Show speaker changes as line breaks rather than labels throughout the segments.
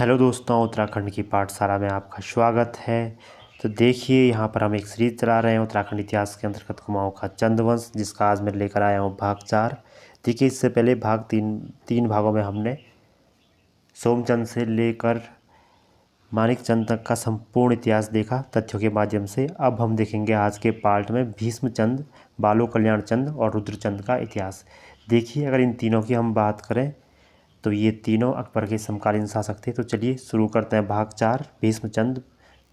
Hello दोस्तों, उत्तराखंड की पाठशाला में आपका स्वागत है। तो देखिए, यहाँ पर हम एक सीरीज चला रहे हैं उत्तराखंड इतिहास के अंतर्गत कुमाऊँ का चंदवंश, जिसका आज मैं लेकर आया हूँ भाग 4। देखिए, इससे पहले भाग तीन भागों में हमने सोमचंद से लेकर मानिकचंद तक का संपूर्ण इतिहास देखा तथ्यों के माध्यम से। अब हम देखेंगे आज के पार्ट में भीष्मचंद, बालो कल्याण चंद और रुद्रचंद का इतिहास। देखिए, अगर इन तीनों की हम बात करें तो ये तीनों अकबर के समकालीन शासक थे। तो चलिए शुरू करते हैं भाग 4, भीष्मचंद,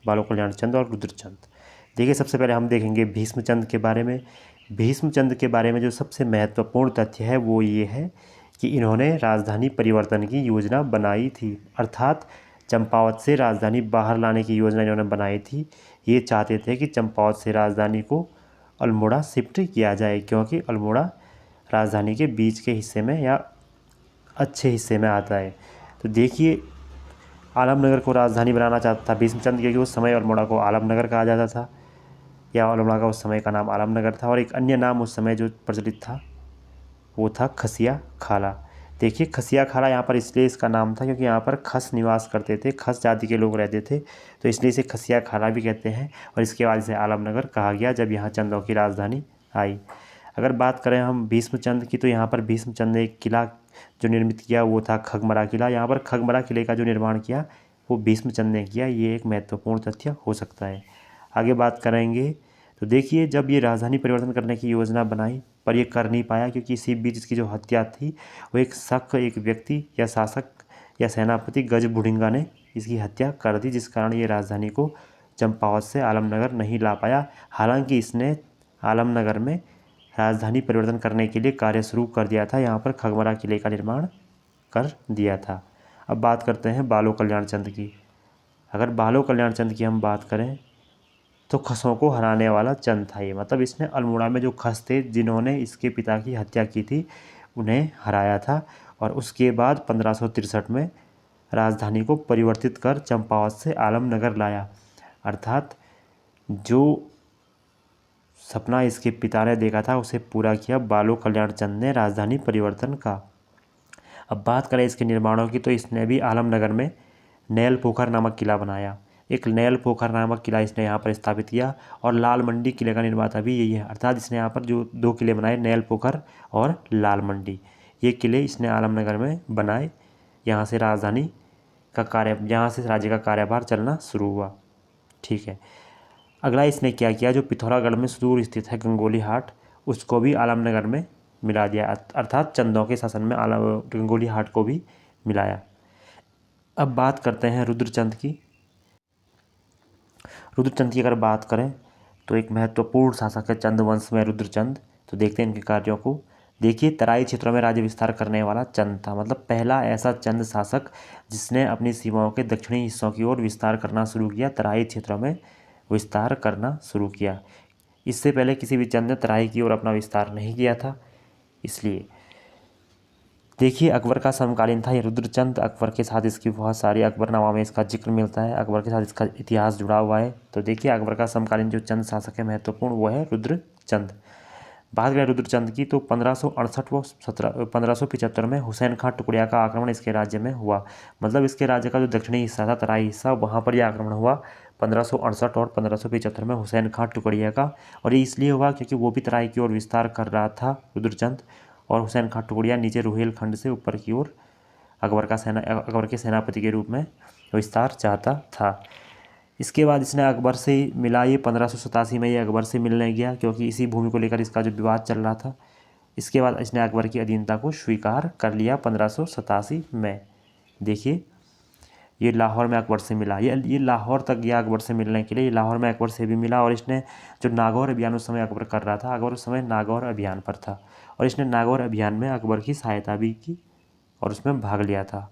बालो कल्याण चंद और रुद्रचंद। देखिए, सबसे पहले हम देखेंगे भीष्मचंद के बारे में। भीष्मचंद के बारे में जो सबसे महत्वपूर्ण तथ्य है वो ये है कि इन्होंने राजधानी परिवर्तन की योजना बनाई थी, अर्थात चंपावत से राजधानी बाहर लाने की योजना इन्होंने बनाई थी। ये चाहते थे कि चंपावत से राजधानी को अल्मोड़ा शिफ्ट किया जाए, क्योंकि अल्मोड़ा राजधानी के बीच के हिस्से में या अच्छे हिस्से में आता है। तो देखिए, आलमनगर को राजधानी बनाना चाहता था भीष्मचंद, क्योंकि उस समय अल्मोड़ा को आलमनगर कहा जाता था, या अल्मोड़ा का उस समय का नाम आलमनगर था। और एक अन्य नाम उस समय जो प्रचलित था वो था खसिया खाला। देखिए, खसिया खाला यहाँ पर इसलिए इसका नाम था क्योंकि यहाँ पर खस निवास करते थे, खस जाति के लोग रहते थे, तो इसलिए इसे खसिया खाला भी कहते हैं। और इसके बाद इसे आलमनगर कहा गया जब यहाँ चंदों की राजधानी आई। अगर बात करें हम भीष्मचंद की, तो यहाँ पर भीष्मचंद ने एक किला जो निर्मित किया वो था खगमरा किला। यहाँ पर खगमरा किले का जो निर्माण किया वो भीष्मचंद ने किया। ये एक महत्वपूर्ण तथ्य हो सकता है। आगे बात करेंगे तो देखिए, जब ये राजधानी परिवर्तन करने की योजना बनाई पर ये कर नहीं पाया, क्योंकि इसी बीच इसकी जो हत्या थी वो एक व्यक्ति या शासक या सेनापति गज बुढ़िंगा ने इसकी हत्या कर दी, जिस कारण ये राजधानी को चंपावत से आलमनगर नहीं ला पाया। हालांकि इसने आलमनगर में राजधानी परिवर्तन करने के लिए कार्य शुरू कर दिया था, यहाँ पर खगमरा किले का निर्माण कर दिया था। अब बात करते हैं बालो कल्याण चंद की। अगर बालो कल्याण चंद की हम बात करें तो खसों को हराने वाला चंद था ये, मतलब इसने अल्मोड़ा में जो खस थे जिन्होंने इसके पिता की हत्या की थी उन्हें हराया था। और उसके बाद 1563 में राजधानी को परिवर्तित कर चंपावत से आलमनगर लाया, अर्थात जो सपना इसके पिता ने देखा था उसे पूरा किया बालो कल्याण चंद ने राजधानी परिवर्तन का। अब बात करें इसके निर्माणों की, तो इसने भी आलमनगर में नैल पोखर नामक किला बनाया। एक नैल पोखर नामक किला इसने यहाँ पर स्थापित किया। और लाल मंडी किले का निर्माता भी यही है, अर्थात इसने यहाँ पर जो 2 किले बनाए, नैल पोखर और लाल मंडी, ये किले इसने आलमनगर में बनाए। यहाँ से राज्य का कार्यभार चलना शुरू हुआ। ठीक है। अगला इसने क्या किया, जो पिथौरागढ़ में सुदूर स्थित है गंगोली हाट, उसको भी आलमनगर में मिला दिया, अर्थात चंदों के शासन में गंगोली हाट को भी मिलाया। अब बात करते हैं रुद्रचंद की। रुद्रचंद की अगर बात करें तो एक महत्वपूर्ण शासक है चंदवंश में रुद्रचंद। तो देखते हैं इनके कार्यों को। देखिए, तराई क्षेत्रों में राज्य विस्तार करने वाला चंद था, मतलब पहला ऐसा चंद शासक जिसने अपनी सीमाओं के दक्षिणी हिस्सों की ओर विस्तार करना शुरू किया, तराई क्षेत्रों में विस्तार करना शुरू किया। इससे पहले किसी भी चंद ने तराई की ओर अपना विस्तार नहीं किया था। इसलिए देखिए, अकबर का समकालीन था ये रुद्रचंद। अकबर के साथ इसकी बहुत सारी अकबरनामा में इसका जिक्र मिलता है, अकबर के साथ इसका इतिहास जुड़ा हुआ है। तो देखिए, अकबर का समकालीन जो चंद शासक है महत्वपूर्ण, वो है रुद्रचंद। बात करें रुद्रचंद की, तो 1568 व 1575 में हुसैन खां टुकड़िया का आक्रमण इसके राज्य में हुआ। मतलब इसके राज्य का जो दक्षिणी हिस्सा था, तराई हिस्सा, वहाँ पर यह आक्रमण हुआ 1568 और 1575 में हुसैन खां टुकड़िया का। और ये इसलिए हुआ क्योंकि वो भी तराई की ओर विस्तार कर रहा था रुद्रचंद, और हुसैन खां टुकड़िया नीचे रुहेलखंड से ऊपर की ओर अकबर के सेनापति के रूप में विस्तार चाहता था। इसके बाद इसने अकबर से मिला। ये 1587 में ये अकबर से मिलने गया, क्योंकि इसी भूमि को लेकर इसका जो विवाद चल रहा था। इसके बाद इसने अकबर की अधीनता को स्वीकार कर लिया 1587 में। देखिए, ये लाहौर में अकबर से मिला। ये लाहौर तक गया अकबर से मिलने के लिए। ये लाहौर में अकबर से भी मिला। और इसने जो नागौर अभियान उस समय अकबर कर रहा था, अकबर उस समय नागौर अभियान पर था, और इसने नागौर अभियान में अकबर की सहायता भी की और उसमें भाग लिया था।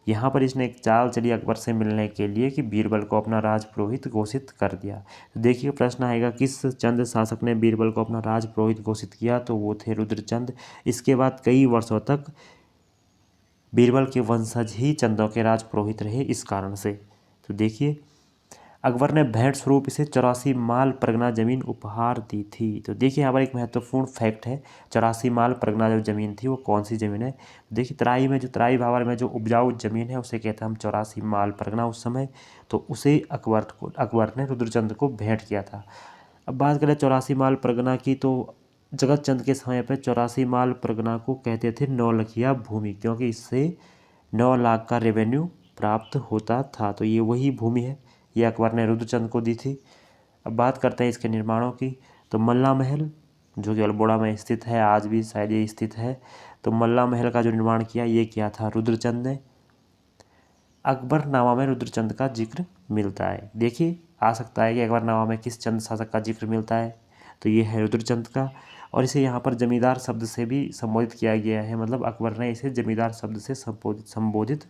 यहाँ पर इसने एक चाल चली अकबर से मिलने के लिए कि बीरबल को अपना राजपुरोहित घोषित कर दिया। तो देखिए, प्रश्न आएगा किस चंद शासक ने बीरबल को अपना राजपुरोहित घोषित किया, तो वो थे रुद्रचंद। इसके बाद कई वर्षों तक बीरबल के वंशज ही चंदों के राजपुरोहित रहे इस कारण से। तो देखिए, अकबर ने भेंट स्वरूप इसे 84 माल परगना ज़मीन उपहार दी थी। तो देखिए यहाँ पर एक महत्वपूर्ण फैक्ट है, 84 माल परगना जो ज़मीन थी वो कौन सी ज़मीन है। देखिए तराई में, जो तराई भावर में जो उपजाऊ ज़मीन है उसे कहते हैं हम 84 माल परगना उस समय। तो उसे अकबर ने रुद्रचंद को भेंट किया था। अब बात करें 84 माल परगना की, तो जगत चंद के समय पर 84 माल परगना को कहते थे 9 लखिया भूमि, क्योंकि इससे 9 लाख का रेवेन्यू प्राप्त होता था। तो ये वही भूमि है, ये अकबर ने रुद्रचंद को दी थी। अब बात करते हैं इसके निर्माणों की। तो मल्ला महल जो कि अल्मोड़ा में स्थित है, आज भी शायद ये स्थित है। तो मल्ला महल का जो निर्माण किया, ये किया था रुद्रचंद ने। अकबरनामा में रुद्रचंद का जिक्र मिलता है। देखिए आ सकता है कि अकबरनामा में किस चंद शासक का जिक्र मिलता है, तो ये है रुद्रचंद का। और इसे यहाँ पर जमींदार शब्द से भी संबोधित किया गया है, मतलब अकबर ने इसे जमींदार शब्द से संबोधित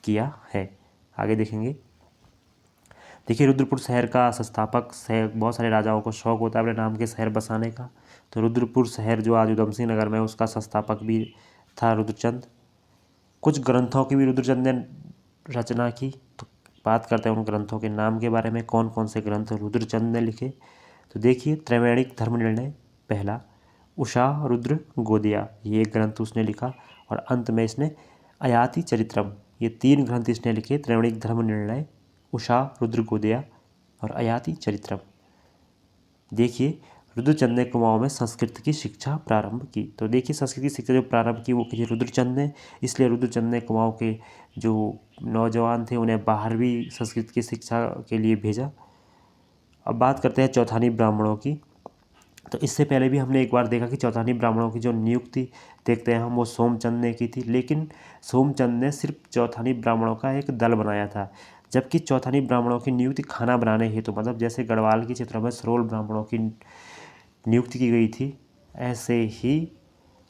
किया है। आगे देखेंगे। देखिए रुद्रपुर शहर का संस्थापक, बहुत सारे राजाओं को शौक होता है अपने नाम के शहर बसाने का। तो रुद्रपुर शहर जो आज उधम सिंह नगर में, उसका संस्थापक भी था रुद्रचंद। कुछ ग्रंथों की भी रुद्रचंद ने रचना की। तो बात करते हैं उन ग्रंथों के नाम के बारे में, कौन कौन से ग्रंथ रुद्रचंद ने लिखे। तो देखिए त्रैमाणिक धर्मनिर्णय पहला, उषा रुद्र गोदिया, ये एक ग्रंथ उसने लिखा। और अंत में इसने अयाति चरित्रम, ये 3 ग्रंथ इसने लिखे, त्रैमाणिक धर्मनिर्णय, उषा रुद्र गोदिया और अयाति चरित्रम। देखिए रुद्रचंद ने कुमाऊं में संस्कृत की शिक्षा प्रारंभ की। तो देखिए संस्कृत की शिक्षा जो प्रारंभ की वो की रुद्रचंद ने, इसलिए रुद्रचंद ने कुमाऊं के जो नौजवान थे उन्हें बाहर भी संस्कृत की शिक्षा के लिए भेजा। अब बात करते हैं चौथानी ब्राह्मणों की। तो इससे पहले भी हमने एक बार देखा कि चौथानी ब्राह्मणों की जो नियुक्ति देखते हैं हम, वो सोमचंद ने की थी। लेकिन सोमचंद ने सिर्फ चौथानी ब्राह्मणों का एक दल बनाया था, जबकि चौथानी ब्राह्मणों की नियुक्ति खाना बनाने हेतु, मतलब जैसे गढ़वाल के क्षेत्रों में सरोल ब्राह्मणों की नियुक्ति की गई थी, ऐसे ही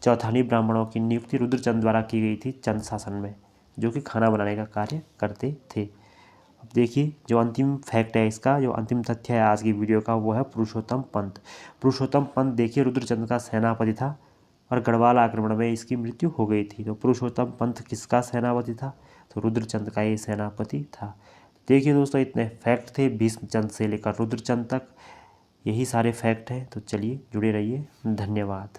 चौथानी ब्राह्मणों की नियुक्ति रुद्रचंद द्वारा की गई थी चंद शासन में, जो कि खाना बनाने का कार्य करते थे। अब देखिए जो अंतिम फैक्ट है इसका, जो अंतिम तथ्य है आज की वीडियो का, वो है पुरुषोत्तम पंत। पुरुषोत्तम पंत देखिए रुद्रचंद का सेनापति था और गढ़वाल आक्रमण में इसकी मृत्यु हो गई थी। तो पुरुषोत्तम पंत किसका सेनापति था, तो रुद्रचंद का ये सेनापति था। देखिए दोस्तों इतने फैक्ट थे भीष्मचंद से लेकर रुद्रचंद तक, यही सारे फैक्ट हैं। तो चलिए जुड़े रहिए, धन्यवाद।